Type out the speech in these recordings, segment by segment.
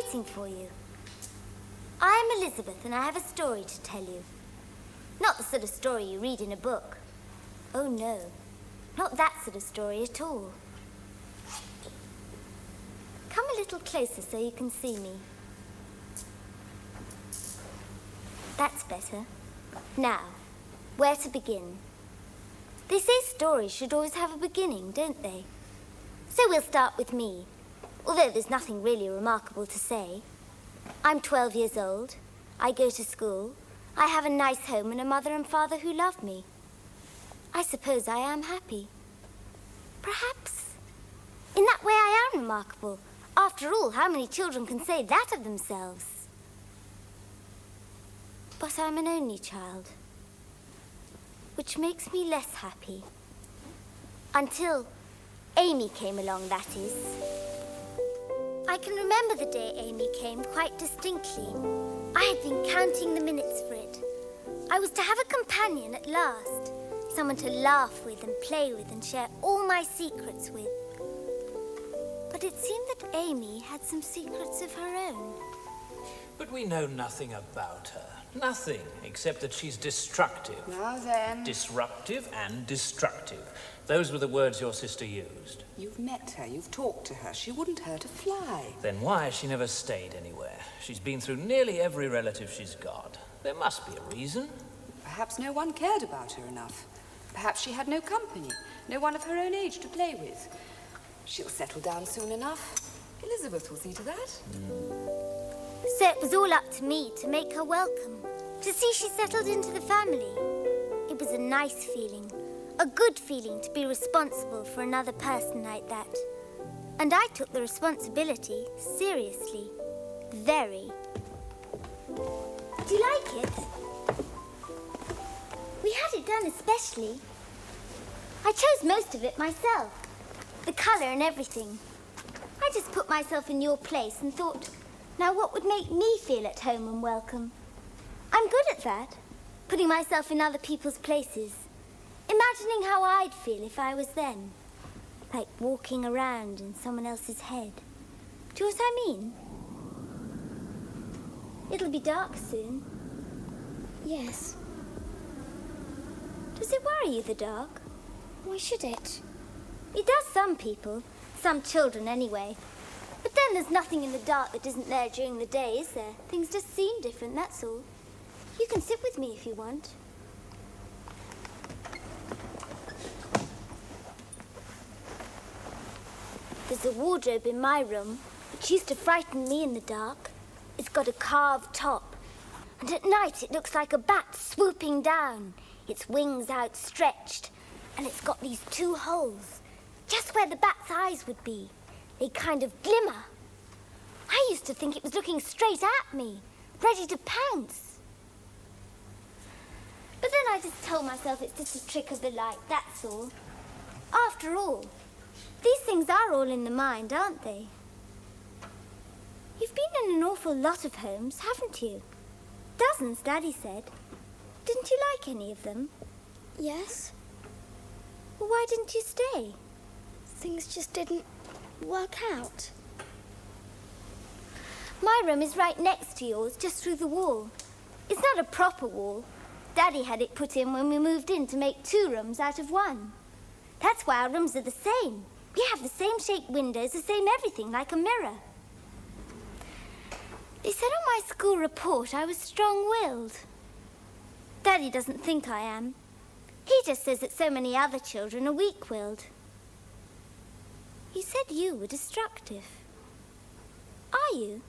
waiting for you. I am Elizabeth, and I have a story to tell you. Not the sort of story you read in a book. Oh, no. Not that sort of story at all. Come a little closer so you can see me. That's better. Now, where to begin? They say stories should always have a beginning, don't they? So we'll start with me, although there's nothing really remarkable to say. I'm 12 years old. I go to school. I have a nice home and a mother and father who love me. I suppose I am happy. Perhaps. In that way I am remarkable. After all, how many children can say that of themselves? But I'm an only child, which makes me less happy. Until Amy came along, that is. I can remember the day Amy came quite distinctly. I had been counting the minutes for it. I was to have a companion at last, someone to laugh with and play with and share all my secrets with. But it seemed that Amy had some secrets of her own. But we know nothing about her. Nothing, except that she's destructive. Now then. Disruptive and destructive. Those were the words your sister used. You've met her, you've talked to her. She wouldn't hurt a fly. Then why has she never stayed anywhere? She's been through nearly every relative she's got. There must be a reason. Perhaps no one cared about her enough. Perhaps she had no company, no one of her own age to play with. She'll settle down soon enough. Elizabeth will see to that. So it was all up to me to make her welcome, to see she settled into the family. It was a nice feeling, a good feeling to be responsible for another person like that. And I took the responsibility seriously. Very. Do you like it? We had it done especially. I chose most of it myself, the colour and everything. I just put myself in your place and thought, now what would make me feel at home and welcome? I'm good at that, putting myself in other people's places, imagining how I'd feel if I was them, like walking around in someone else's head. Do you know what I mean? It'll be dark soon. Yes. Does it worry you, the dark? Why should it? It does some people, some children anyway. But then there's nothing in the dark that isn't there during the day, is there? Things just seem different, that's all. You can sit with me if you want. There's a wardrobe in my room, which used to frighten me in the dark. It's got a carved top, and at night it looks like a bat swooping down, its wings outstretched, and it's got these two holes, just where the bat's eyes would be. They kind of glimmer. I used to think it was looking straight at me, ready to pounce. But then I just told myself it's just a trick of the light, that's all. After all, these things are all in the mind, aren't they? You've been in an awful lot of homes, haven't you? Dozens, Daddy said. Didn't you like any of them? Yes. Well, why didn't you stay? Things just didn't work out. My room is right next to yours, just through the wall. It's not a proper wall. Daddy had it put in when we moved in to make 2 rooms out of 1. That's why our rooms are the same. We have the same shaped windows, the same everything, like a mirror. They said on my school report I was strong-willed. Daddy doesn't think I am. He just says that so many other children are weak-willed. He said you were destructive. Are you?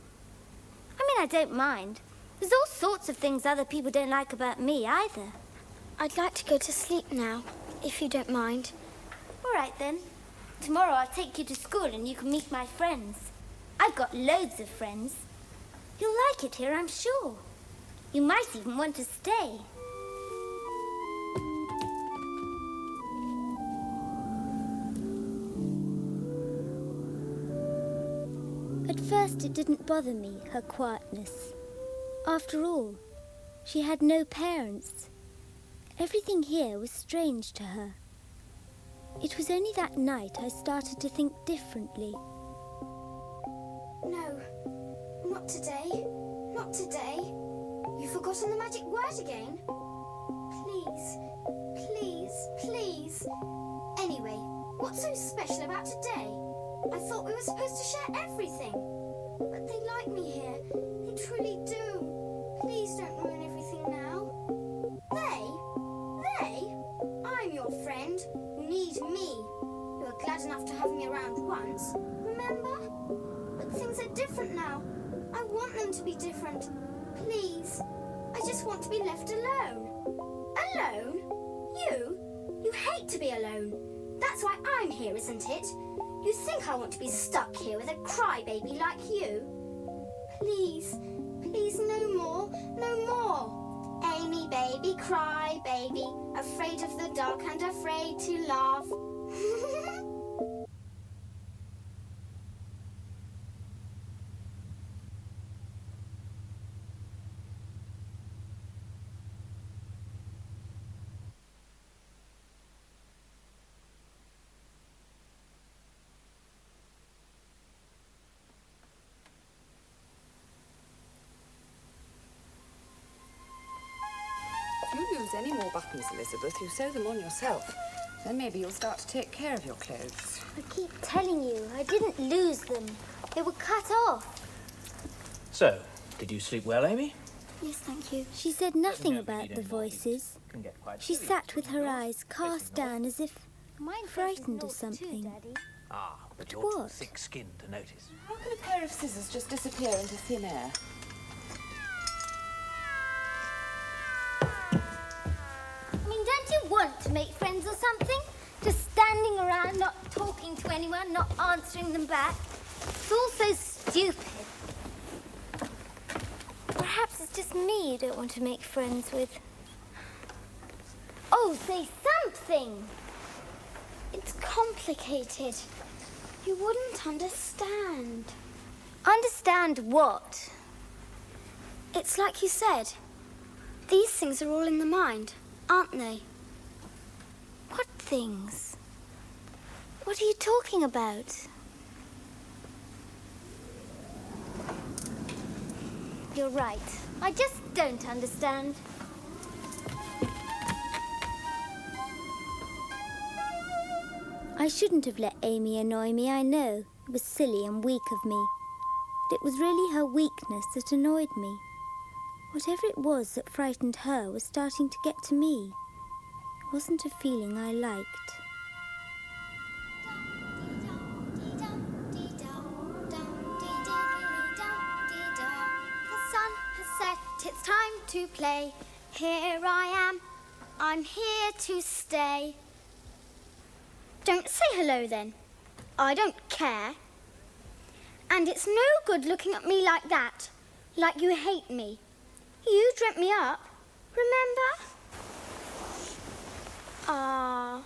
I mean, I don't mind. There's all sorts of things other people don't like about me, either. I'd like to go to sleep now, if you don't mind. All right, then. Tomorrow I'll take you to school and you can meet my friends. I've got loads of friends. You'll like it here, I'm sure. You might even want to stay. At first it didn't bother me, her quietness. After all, she had no parents. Everything here was strange to her. It was only that night I started to think differently. No, Not today. Not today. You've forgotten the magic word again. Please, please, please. Anyway, what's so special about today? I thought we were supposed to share everything. But they like me here. They truly do. Please don't ruin everything now. They? I'm your friend. You need me. You were glad enough to have me around once. Remember? But things are different now. I want them to be different. Please. I just want to be left alone. Alone? You hate to be alone. That's why I'm here, isn't it? You think I want to be stuck here with a crybaby like you? Please, please, no more, no more. Amy, baby, cry, baby, afraid of the dark and afraid to laugh. If you lose any more buttons, Elizabeth, you sew them on yourself. Then maybe you'll start to take care of your clothes. I keep telling you, I didn't lose them. They were cut off. So, did you sleep well, Amy? Yes, thank you. She said nothing about the voices. Can get quite She serious, sat with couldn't her you? eyes cast down as if frightened of something. Ah, but you're too What? thick-skinned to notice. How can a pair of scissors just disappear into thin air? I mean, don't you want to make friends or something? Just standing around, not talking to anyone, not answering them back. It's all so stupid. Perhaps it's just me you don't want to make friends with. Oh, say something! It's complicated. You wouldn't understand. Understand what? It's like you said. These things are all in the mind, aren't they? What things? What are you talking about? You're right. I just don't understand. I shouldn't have let Amy annoy me, I know. It was silly and weak of me. But it was really her weakness that annoyed me. Whatever it was that frightened her was starting to get to me. It wasn't a feeling I liked. The sun has set, it's time to play. Here I am, I'm here to stay. Don't say hello then. I don't care. And it's no good looking at me like that, like you hate me. You dreamt me up, remember? Ah,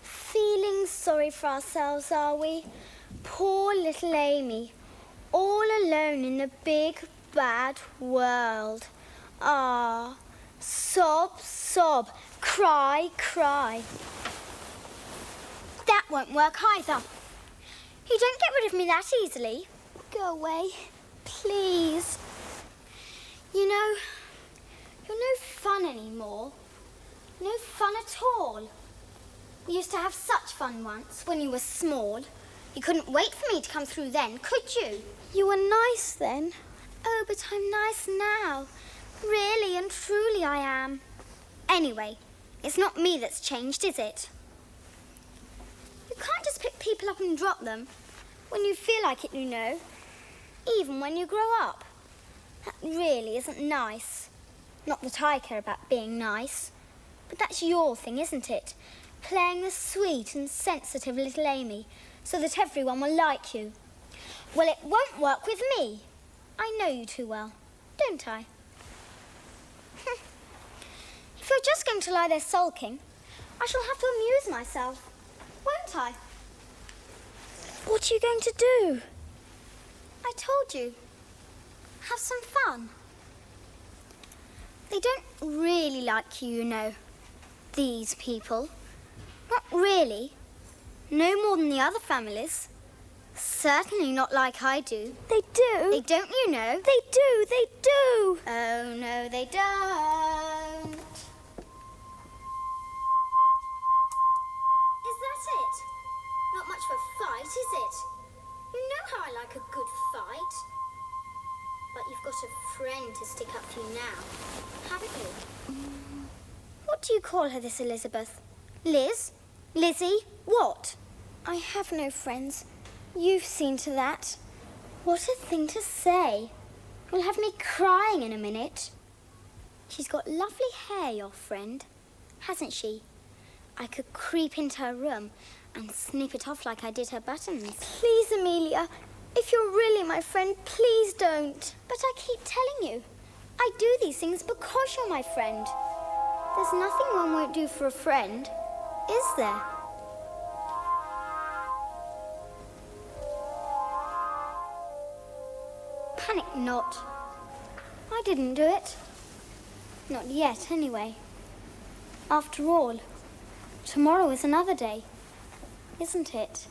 feeling sorry for ourselves, are we? Poor little Amy, all alone in the big, bad world. Ah, sob, sob, cry, cry. That won't work either. You don't get rid of me that easily. Go away, please. You know, you're no fun anymore. No fun at all. We used to have such fun once when you were small. You couldn't wait for me to come through then, could you? You were nice then. Oh, but I'm nice now. Really and truly I am. Anyway, it's not me that's changed, is it? You can't just pick people up and drop them when you feel like it, you know. Even when you grow up. That really isn't nice. Not that I care about being nice. But that's your thing, isn't it? Playing the sweet and sensitive little Amy so that everyone will like you. Well, it won't work with me. I know you too well, don't I? If you're just going to lie there sulking, I shall have to amuse myself, won't I? What are you going to do? I told you. Have some fun. They don't really like you, you know. These people. Not really. No more than the other families. Certainly not like I do. They do. They don't, you know. They do. They do. Oh, no, they don't. Is that it? Not much of a fight, is it? You know how I like a good fight. But you've got a friend to stick up for you now, haven't you? What do you call her, this Elizabeth? Liz? Lizzie? What? I have no friends. You've seen to that. What a thing to say. You'll have me crying in a minute. She's got lovely hair, your friend, hasn't she? I could creep into her room and snip it off like I did her buttons. Please, Amelia, if you're really my friend, please don't. But I keep telling you, I do these things because you're my friend. There's nothing one won't do for a friend, is there? Panic not. I didn't do it. Not yet, anyway. After all, tomorrow is another day, isn't it?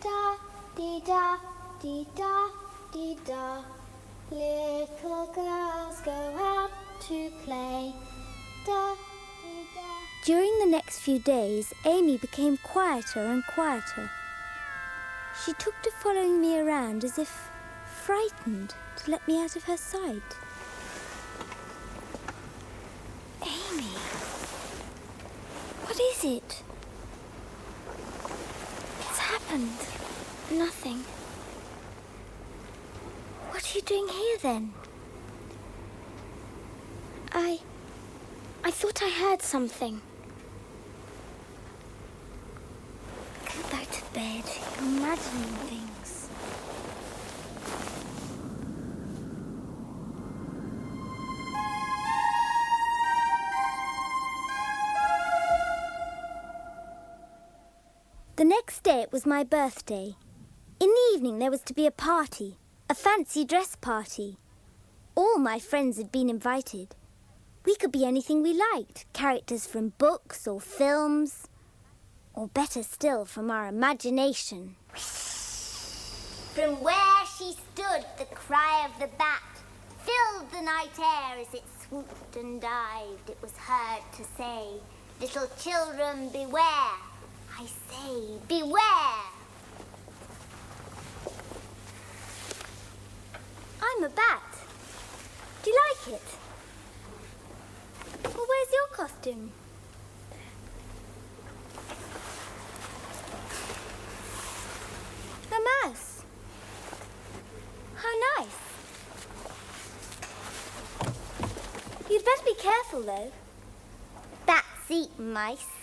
Da-dee-da, dee-da, dee-da. Little girls go out to play. Da-dee-da. During the next few days, Amy became quieter and quieter. She took to following me around as if frightened to let me out of her sight. Amy, what is it? It's happened. Nothing. What are you doing here then? I thought I heard something. Go back to bed. You're imagining things. The next day it was my birthday. In the evening there was to be a party, a fancy dress party. All my friends had been invited. We could be anything we liked, characters from books or films, or better still, from our imagination. From where she stood, the cry of the bat filled the night air as it swooped and dived. It was heard to say, "Little children, beware. I say, beware." I'm a bat. Do you like it? Well, where's your costume? A mouse. How nice. You'd better be careful, though. Bats eat mice.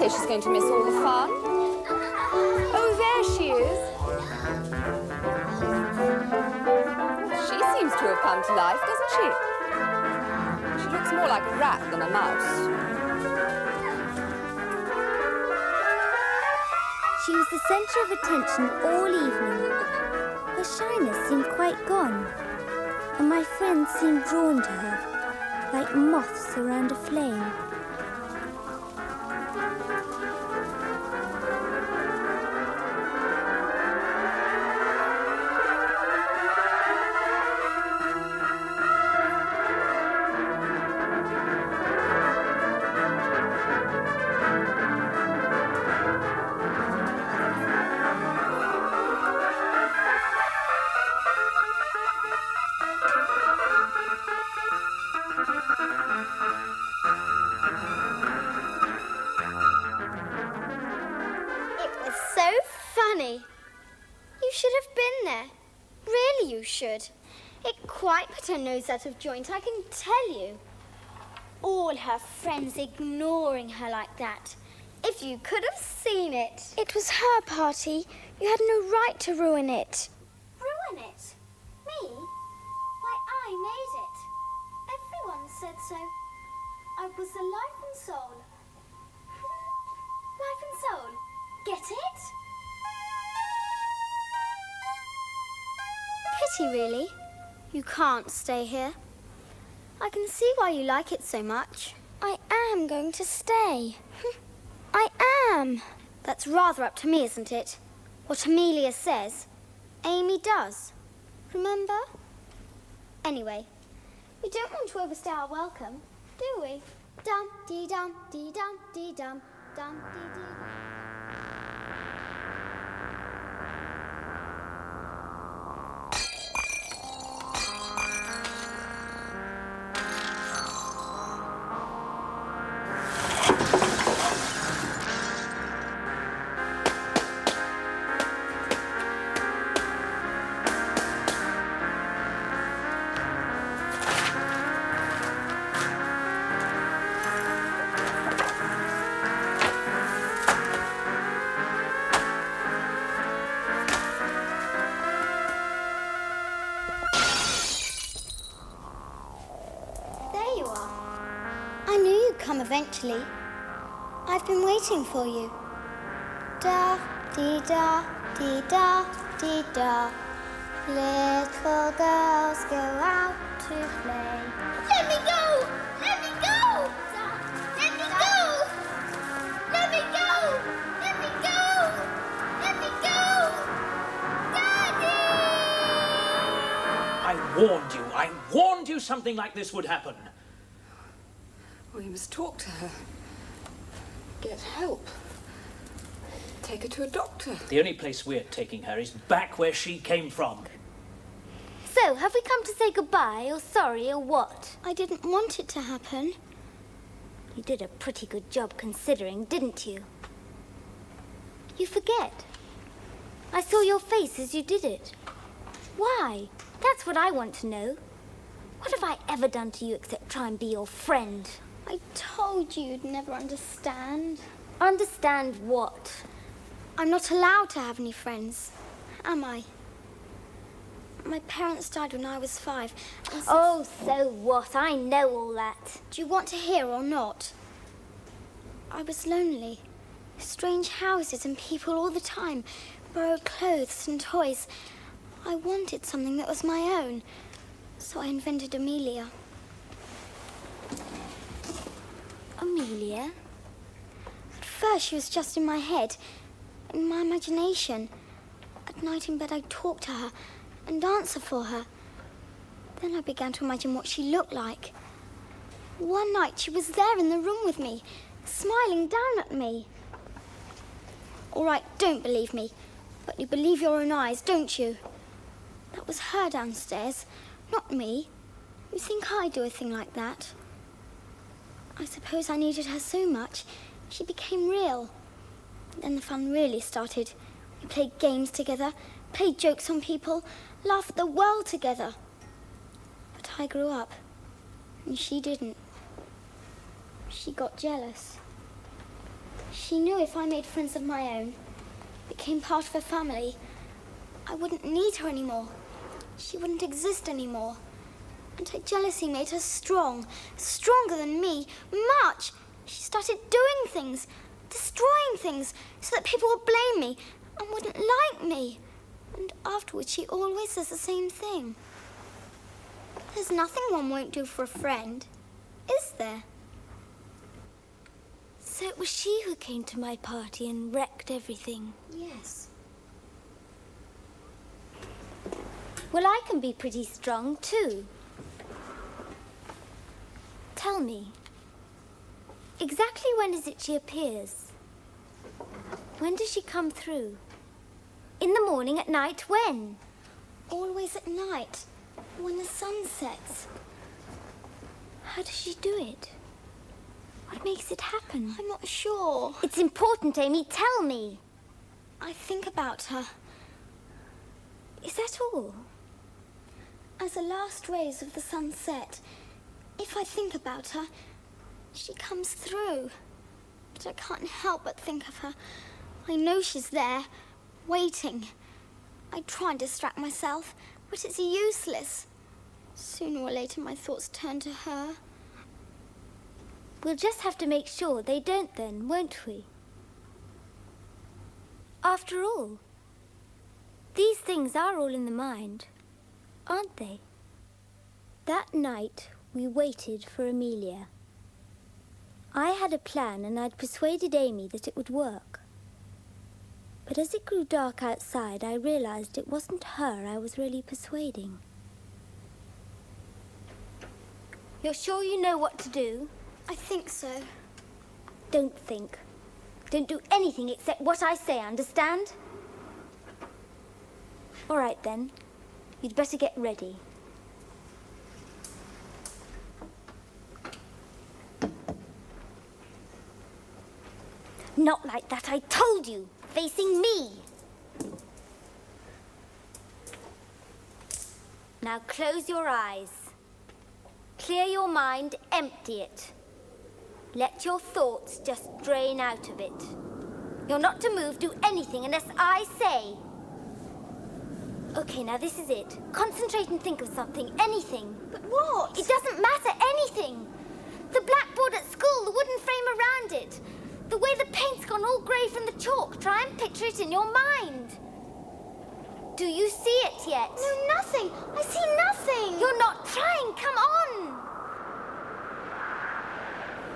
She's going to miss all the fun. Oh, there she is. She seems to have come to life, doesn't she? She looks more like a rat than a mouse. She was the centre of attention all evening. Her shyness seemed quite gone, and my friends seemed drawn to her, like moths around a flame. It quite put her nose out of joint, I can tell you. All her friends ignoring her like that. If you could have seen it. It was her party. You had no right to ruin it. Ruin done it. Me? Why, I made it. Everyone said so. I was the life and soul. Life and soul. Get it? Pity, really. You can't stay here. I can see why you like it so much. I am going to stay. I am. That's rather up to me, isn't it? What Amelia says, Amy does. Remember? Anyway, we don't want to overstay our welcome, do we? Dum dee dum dee dum dee dum dum dee dee. There you are. I knew you'd come eventually. I've been waiting for you. Da, dee da, dee da, dee da. Little girls go out to play. Let me go! Let me go! Let me go! Let me go! Let me go! Let me go! Daddy! I warned you something like this would happen. Well, you must talk to her. Get help. Take her to a doctor. The only place we're taking her is back where she came from. So, have we come to say goodbye, or sorry, or what? I didn't want it to happen. You did a pretty good job considering, didn't you? You forget. I saw your face as you did it. Why? That's what I want to know. What have I ever done to you except try and be your friend? I told you you'd never understand. Understand what? I'm not allowed to have any friends, am I? My parents died when I was 5. And Oh, so what? I know all that. do you want to hear or not? I was lonely. Strange houses and people all the time. Borrowed clothes and toys. I wanted something that was my own. So I invented Amelia. Amelia? At first she was just in my head, in my imagination. At night in bed I'd talk to her and answer for her. Then I began to imagine what she looked like. One night she was there in the room with me, smiling down at me. All right, don't believe me, but you believe your own eyes, don't you? That was her downstairs, not me. You think I'd do a thing like that? I suppose I needed her so much, she became real. Then the fun really started. We played games together, played jokes on people, laughed at the world together. But I grew up, and she didn't. She got jealous. She knew if I made friends of my own, became part of her family, I wouldn't need her anymore. She wouldn't exist anymore. And her jealousy made her strong, stronger than me, much. She started doing things, destroying things, so that people would blame me and wouldn't like me. And afterwards she always says the same thing. There's nothing one won't do for a friend, is there? So it was she who came to my party and wrecked everything. Yes. Well, I can be pretty strong, too. Tell me, exactly when is it she appears? When does she come through? In the morning, at night, when? Always at night, when the sun sets. How does she do it? What makes it happen? I'm not sure. It's important, Amy. Tell me. I think about her. Is that all? As the last rays of the sun set, if I think about her, she comes through. But I can't help but think of her. I know she's there, waiting. I try and distract myself, but it's useless. Sooner or later, my thoughts turn to her. We'll just have to make sure they don't then, won't we? After all, these things are all in the mind, aren't they? That night, we waited for Amelia. I had a plan and I'd persuaded Amy that it would work. But as it grew dark outside, I realized it wasn't her I was really persuading. You're sure you know what to do? I think so. Don't think. Don't do anything except what I say, understand? All right, then. You'd better get ready. Not like that, I told you. Facing me. Now close your eyes. Clear your mind, empty it. Let your thoughts just drain out of it. You're not to move, do anything unless I say. Okay, now this is it. Concentrate and think of something, anything. But what? It doesn't matter, anything. The blackboard at school, the wooden frame around it. The way the paint's gone all grey from the chalk. Try and picture it in your mind. Do you see it yet? No, nothing. I see nothing. You're not trying. Come on.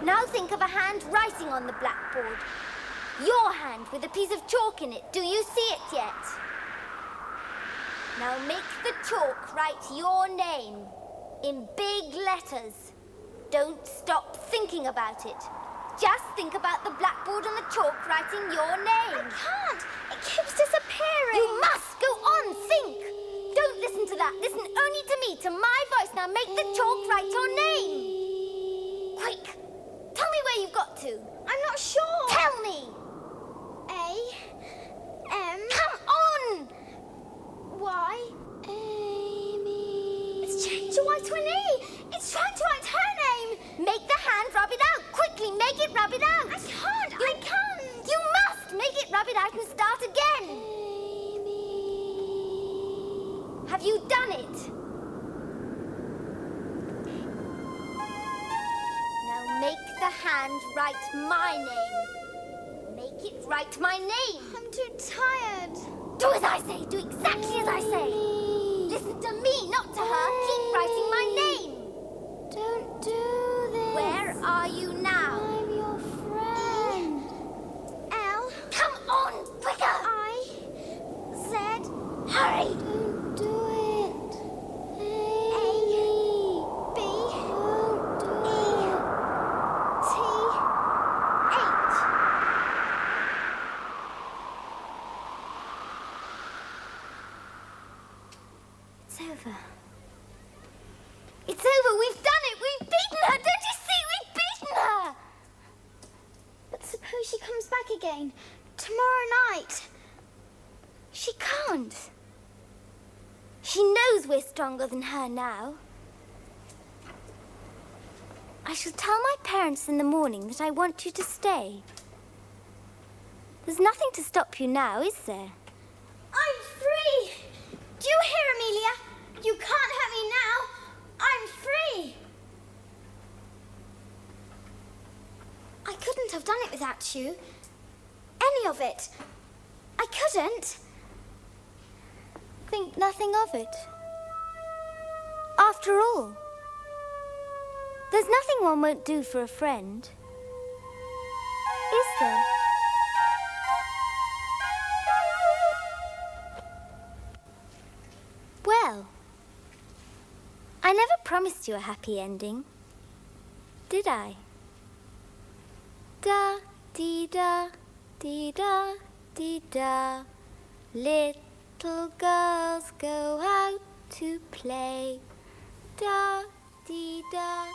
Now think of a hand writing on the blackboard. Your hand with a piece of chalk in it. Do you see it yet? Now make the chalk write your name in big letters. Don't stop thinking about it. Just think about the blackboard and the chalk writing your name. I can't. It keeps disappearing. You must go on. Think. Don't listen to that. Listen only to me, to my voice. Now make the chalk write your name. Quick. Tell me where you've got to. I'm not sure. Tell me. A-M... Come on. Y... Amy... It's changed to Y to an E. It's trying to write her name. Make the hand rub it out. Quickly, make it rub it out. I can't. I can't. You must make it rub it out and start again. Amy... Have you done it? Now make the hand write my name. Make it write my name. I'm too tired. Do as I say. Do exactly as I say. Listen to me, not to her. Keep writing my name. Don't do this. Where are you now? I'm your friend. L... Come on, quicker. I... Z... Hurry. Don't do it. A... B... Don't do it. T... H... It's over. It's over. We've done it. We've beaten her. Don't you see? We've beaten her. But suppose she comes back again tomorrow night. She can't. She knows we're stronger than her now. I shall tell my parents in the morning that I want you to stay. There's nothing to stop you now, is there? I'm free. Do you hear, Amelia? You can't hurt me now. I'm free. I couldn't have done it without you. Any of it. I couldn't. Think nothing of it. After all, there's nothing one won't do for a friend. Is there? Well, I never promised you a happy ending, did I? Da, dee da, dee da, dee da. Little girls go out to play. Da, dee da.